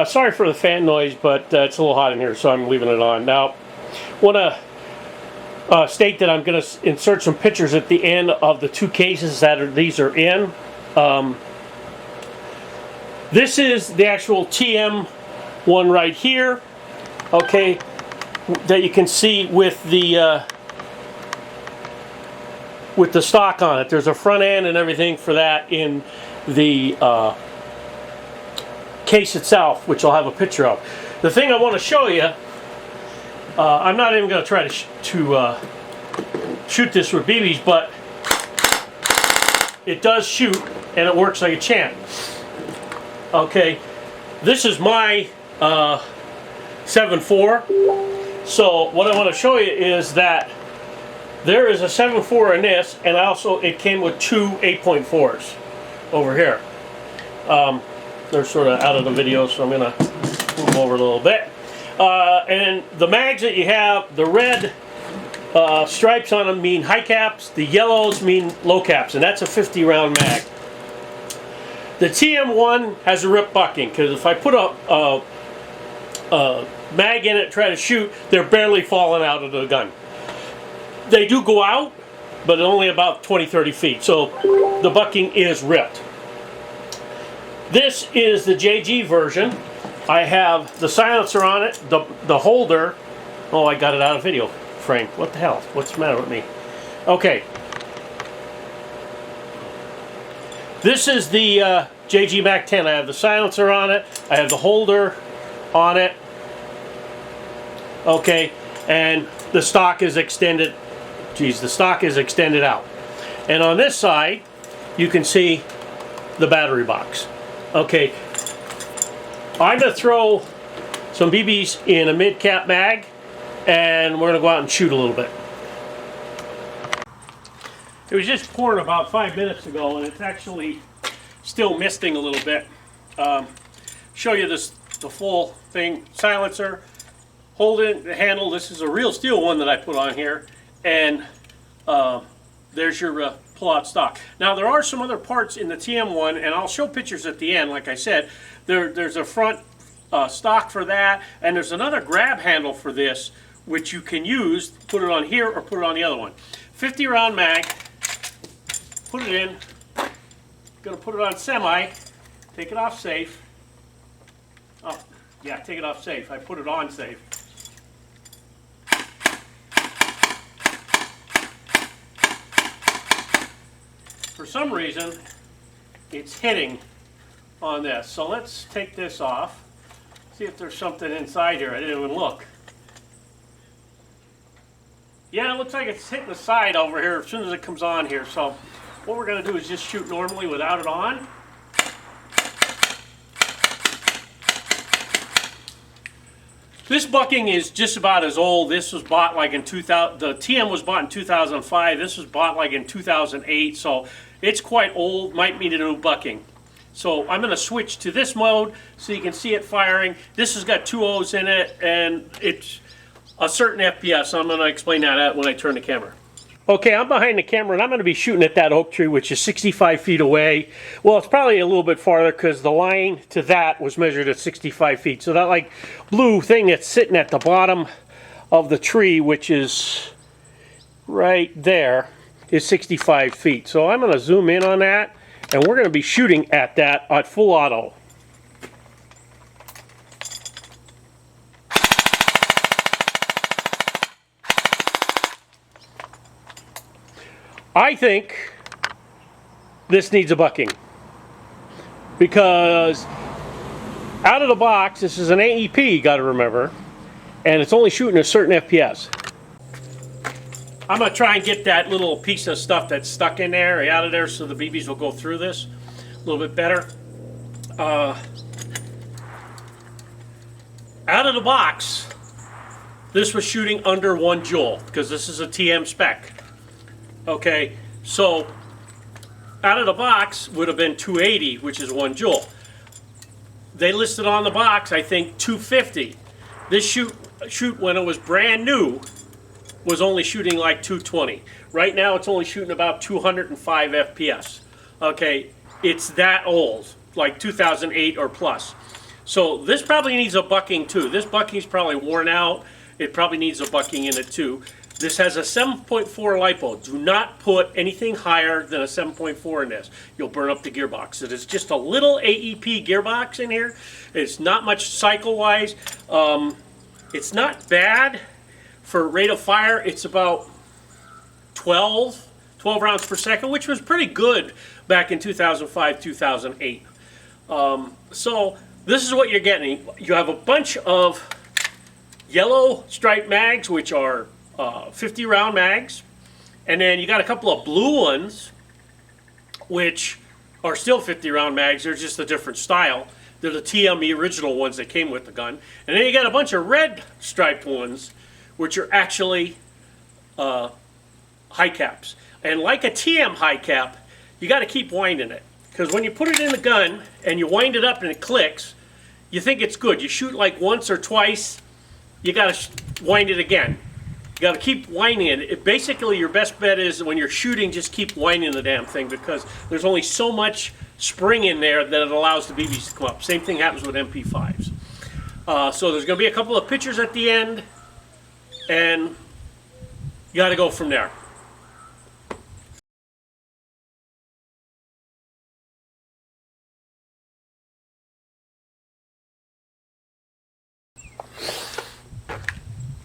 Sorry for the fan noise, but it's a little hot in here, so I'm leaving it on. Now, want to state that I'm going to insert some pictures at the end of the two cases that these are in. This is the actual TM one right here, okay, that you can see with the stock on it. There's a front end and everything for that in the case itself, which I'll have a picture of. The thing I want to show you, I'm not even going to try to shoot this with BBs, but it does shoot and it works like a champ. Okay, this is my 7.4. So what I want to show you is that there is a 7.4 in this, and also it came with two 8.4s over here. They're sort of out of the video, so I'm going to move over a little bit. And the mags that you have, the red stripes on them mean high caps, the yellows mean low caps, and that's a 50 round mag. The TM1 has a rip bucking, because if I put a mag in it, try to shoot, they're barely falling out of the gun. They do go out, but only about 20-30 feet, so the bucking is ripped. This is the JG version. I have the silencer on it, the holder. Oh, I got it out of video frame. What the hell? What's the matter with me? Okay. This is the JG Mac 10. I have the silencer on it. I have the holder on it. Okay, and the stock is extended. Geez, the stock is extended out. And on this side, you can see the battery box. Okay, I'm going to throw some BBs in a mid-cap mag, and we're going to go out and shoot a little bit. It was just pouring about 5 minutes ago, and it's actually still misting a little bit. Show you the full thing. Silencer, hold it, the handle. This is a real steel one that I put on here, and there's your pull-out stock. Now there are some other parts in the TM1, and I'll show pictures at the end. Like I said, there's a front stock for that, and there's another grab handle for this, which you can use, put it on here or put it on the other one. 50 round mag, put it in, gonna put it on semi, take it off safe. Oh, yeah, take it off safe. I put it on safe. For some reason, it's hitting on this. So let's take this off. See if there's something inside here. I didn't even look. Yeah, it looks like it's hitting the side over here as soon as it comes on here. So what we're going to do is just shoot normally without it on. This bucking is just about as old. This was bought like in 2000. The TM was bought in 2005. This was bought like in 2008. So it's quite old. Might need a new bucking. So I'm going to switch to this mode so you can see it firing. This has got two O's in it, and it's a certain FPS. I'm going to explain that when I turn the camera. Okay, I'm behind the camera, and I'm going to be shooting at that oak tree, which is 65 feet away. Well, it's probably a little bit farther because the line to that was measured at 65 feet. So that like blue thing that's sitting at the bottom of the tree, which is right there, is 65 feet. So I'm going to zoom in on that, and we're going to be shooting at that at full auto. I think this needs a bucking because out of the box, this is an AEP, you got to remember, and it's only shooting a certain FPS. I'm going to try and get that little piece of stuff that's stuck in there out of there so the BBs will go through this a little bit better. Out of the box, this was shooting under 1 joule because this is a TM spec. Okay, so out of the box would have been 280, which is 1 joule. They listed on the box, I think, 250. This shoot when it was brand new was only shooting like 220. Right now it's only shooting about 205 FPS. Okay, it's that old, like 2008 or plus. So this probably needs a bucking too. This bucking's probably worn out. It probably needs a bucking in it too. This has a 7.4 LiPo. Do not put anything higher than a 7.4 in this. You'll burn up the gearbox. It is just a little AEP gearbox in here. It's not much cycle-wise. It's not bad for rate of fire. It's about 12 rounds per second, which was pretty good back in 2005, 2008. So this is what you're getting. You have a bunch of yellow striped mags, which are 50 round mags, and then you got a couple of blue ones which are still 50 round mags. They're just a different style. They're the TM, the original ones that came with the gun. And then you got a bunch of red striped ones which are actually high caps. And like a TM high cap, you got to keep winding it, because when you put it in the gun and you wind it up and it clicks, you think it's good. You shoot like once or twice, you got to wind it again. You got to keep winding it. Basically, your best bet is when you're shooting, just keep winding the damn thing, because there's only so much spring in there that it allows the BBs to come up. Same thing happens with MP5s. So there's going to be a couple of pictures at the end, and you got to go from there.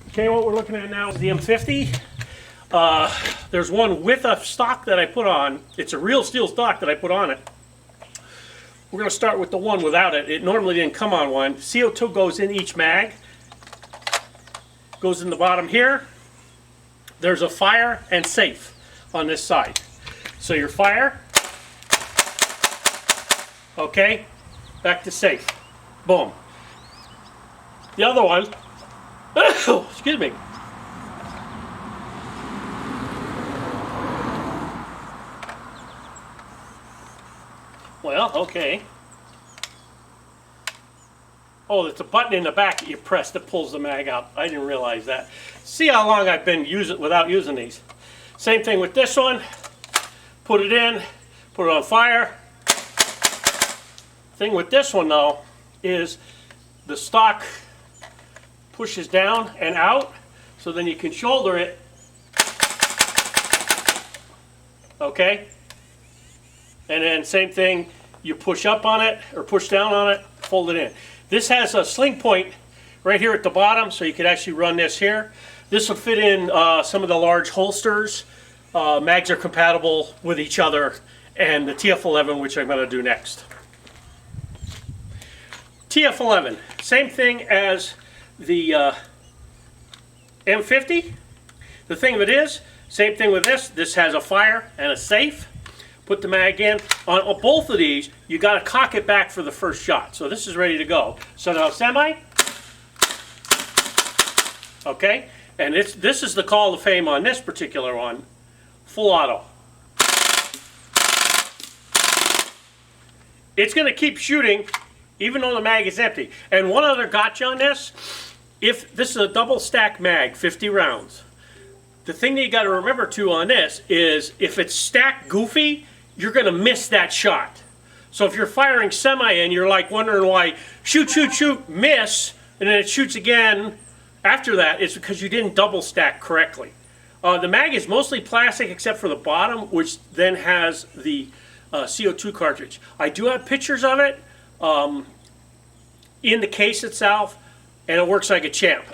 Okay, what we're looking at now is the M50. There's one with a stock that I put on. It's a real steel stock that I put on it. We're going to start with the one without it. It normally didn't come on one. CO2 goes in each mag. Goes in the bottom here. There's a fire and safe on this side. So your fire. Okay, back to safe. Boom. The other one. Excuse me. Well, okay. Oh, it's a button in the back that you press that pulls the mag out. I didn't realize that. See how long I've been without using these. Same thing with this one. Put it in, put it on fire. Thing with this one though is the stock pushes down and out, so then you can shoulder it. Okay? And then same thing, you push up on it or push down on it, fold it in. This has a sling point right here at the bottom, so you could actually run this here. This will fit in some of the large holsters. Mags are compatible with each other, and the TF11, which I'm going to do next. TF11, same thing as the M50. The thing of it is, same thing with this. This has a fire and a safe. Put the mag in. On both of these, you got to cock it back for the first shot. So this is ready to go. So now semi. Okay, and this is the call to fame on this particular one. Full auto. It's going to keep shooting even though the mag is empty. And one other gotcha on this. If this is a double stack mag, 50 rounds, the thing that you got to remember too on this is if it's stacked goofy, you're going to miss that shot. So if you're firing semi and you're like wondering why shoot, shoot, shoot, miss, and then it shoots again after that, it's because you didn't double stack correctly. The mag is mostly plastic except for the bottom, which then has the CO2 cartridge. I do have pictures of it in the case itself, and it works like a champ.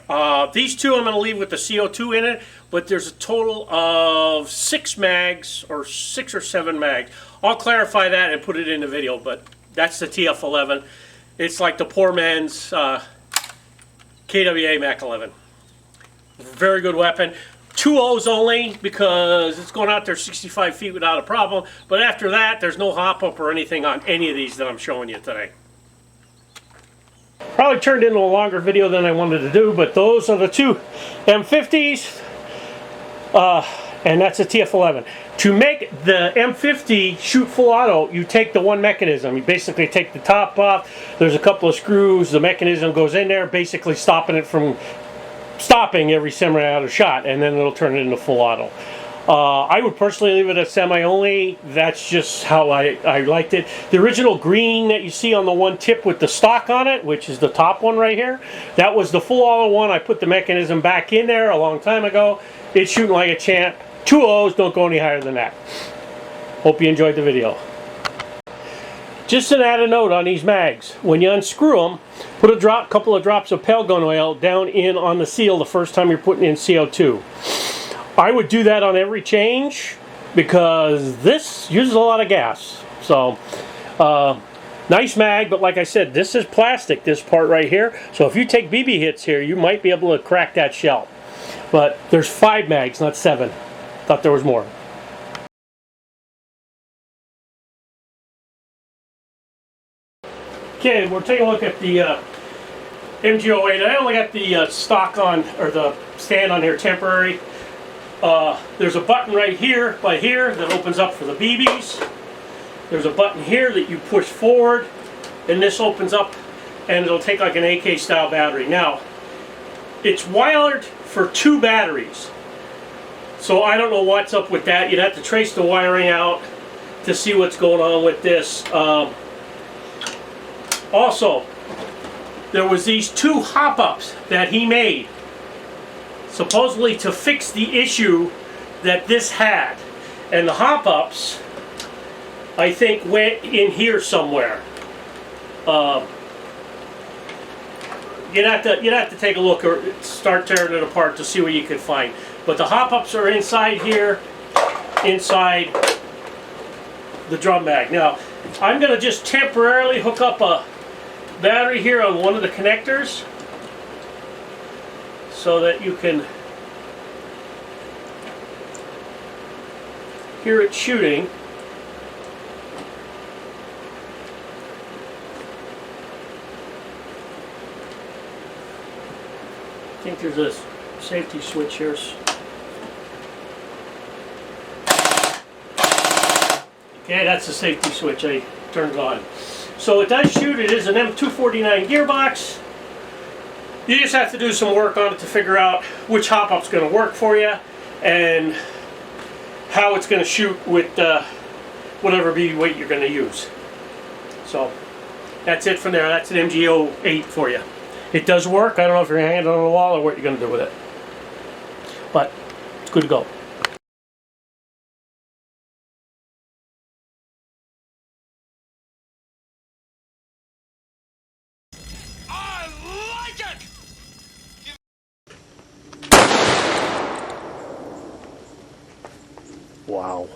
These two I'm going to leave with the CO2 in it, but there's a total of 6 mags, or 6 or 7 mags. I'll clarify that and put it in the video, but that's the TF11. It's like the poor man's KWA Mac 11. Very good weapon. 2 O's only because it's going out there 65 feet without a problem, but after that there's no hop-up or anything on any of these that I'm showing you today. Probably turned into a longer video than I wanted to do, but those are the 2 M50s, and that's a TF11. To make the M50 shoot full auto, you take the one mechanism. You basically take the top off, there's a couple of screws, the mechanism goes in there, basically stopping it from stopping every semi-auto shot, and then it'll turn it into full auto. I would personally leave it at semi only. That's just how I liked it. The original green that you see on the one tip with the stock on it, which is the top one right here, that was the full auto one. I put the mechanism back in there a long time ago. It's shooting like a champ. 2 O's, don't go any higher than that. Hope you enjoyed the video. Just an added note on these mags. When you unscrew them, put a couple of drops of pale gun oil down in on the seal the first time you're putting in CO2. I would do that on every change because this uses a lot of gas. So, nice mag, but like I said, this is plastic, this part right here. So if you take BB hits here, you might be able to crack that shell. But there's 5 mags, not 7. Thought there was more. Okay, we're taking a look at the MG08. I only got the stock on, or the stand on here temporary. There's a button right here by here that opens up for the BBs. There's a button here that you push forward, and this opens up, and it'll take like an AK style battery. Now, it's wired for 2 batteries, so I don't know what's up with that. You'd have to trace the wiring out to see what's going on with this. Also, there was these 2 hop-ups that he made, supposedly to fix the issue that this had. And the hop-ups, I think, went in here somewhere. You'd have to take a look or start tearing it apart to see what you could find. But the hop-ups are inside here, inside the drum mag. Now, I'm going to just temporarily hook up a battery here on one of the connectors so that you can hear it shooting. I think there's a safety switch here. Okay, that's the safety switch I turned on. So it does shoot. It is an M249 gearbox. You just have to do some work on it to figure out which hop-up's going to work for you and how it's going to shoot with whatever BB weight you're going to use. So that's it from there. That's an MG08 for you. It does work. I don't know if you're going to hang it on the wall or what you're going to do with it. But it's good to go. Wow.